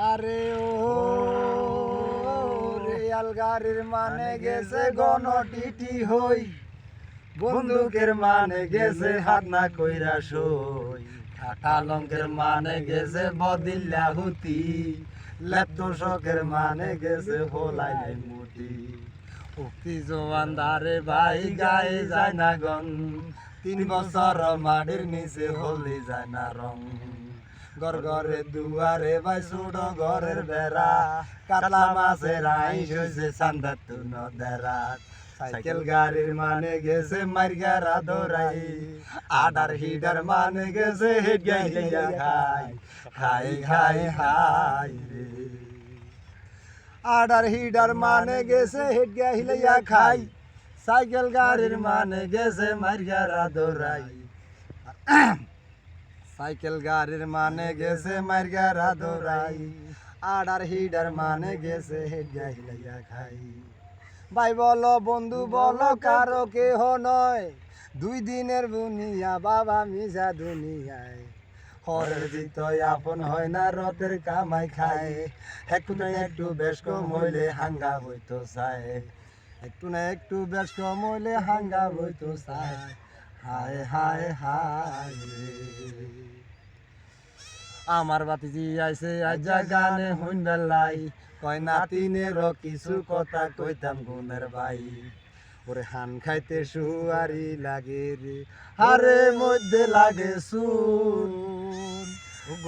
আরে ও রেয়াল গাড়ির মানে গেছে গণটিটি হই, বন্দুকের মানে গেছে হাত না কইরা সই, কাটা লঙ্কের মানে গেছে বদিল্লা হুতি, লেপ্তশকের মানে গেছে হোলাই মুতি। উক্তি জোয়ানদারে ভাই গায়ে যায় না গন, 3 বছর মাটির নিচে হলি যায় না রং। ঘর ঘরে দুয়ারে ভাই ছোট ঘরের বেড়া, কাতলা মাছের আইস হয়েছে চান্দার তুন দেরা। সাইকেল গাড়ির মানে গেছে মার্গারা দৌড়াই, আডার হিডার মানে গেছে হেড গাইয়া খাই খাই খাই হাই রে। আডার হিডার মানে গেছে হেড গাইয়া খাই, সাইকেল গাড়ির মানে গেছে মার্গারা দৌড়াই। সাইকেল গাড়ির মানে গেছে মার্গারা দৌড়াই, আডার হিডার মানে গেছে হেড গাইয়া খাই। ভাই বলো বন্ধু বলো কারো কেহ নয়, 2 দিনের বুনিয়া বাবা মিজা দুনিয়ায়। হরের জিতয় আপন হয় না রথের কামাই খায়, একটু না একটু বেশ কম হইলে হাঙ্গা হইতো চায়, একটু না একটু বেশ কম হইলে হাঙ্গা হইতো চায়। হায় হায় হায় রে। আমার বাতিজি আইছে আজা গানে হইন্দার লাই, কয় নাতিনের কিছু কথা কইতাম গুনের ভাই। ওরে হান খাইতে সুয়ারি লাগে রে, হারে মধ্যে লাগে সুন,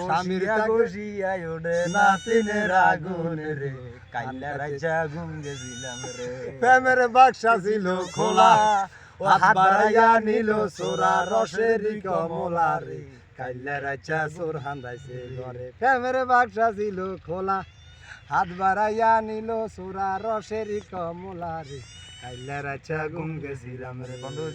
স্বামীর গসিয়াই ওডে নাতিনের আগুন রে, কাইলা রাইজা ঘুম গেছিলাম রে। প্রেমের বাক্সা ছিল খোলা, হাত বাড়াইয়া নিল সোরা রসেরই কমলা রে, কাইলা রাইজা সোর হান্দাইছে ঘরে। প্রেমের বাক্সা ছিল খোলা, হাত বাড়াইয়া নিল সোরা রসেরই কমলা রে, কাইলা রাইজা ঘুম গেছিলাম রে। বন্ধু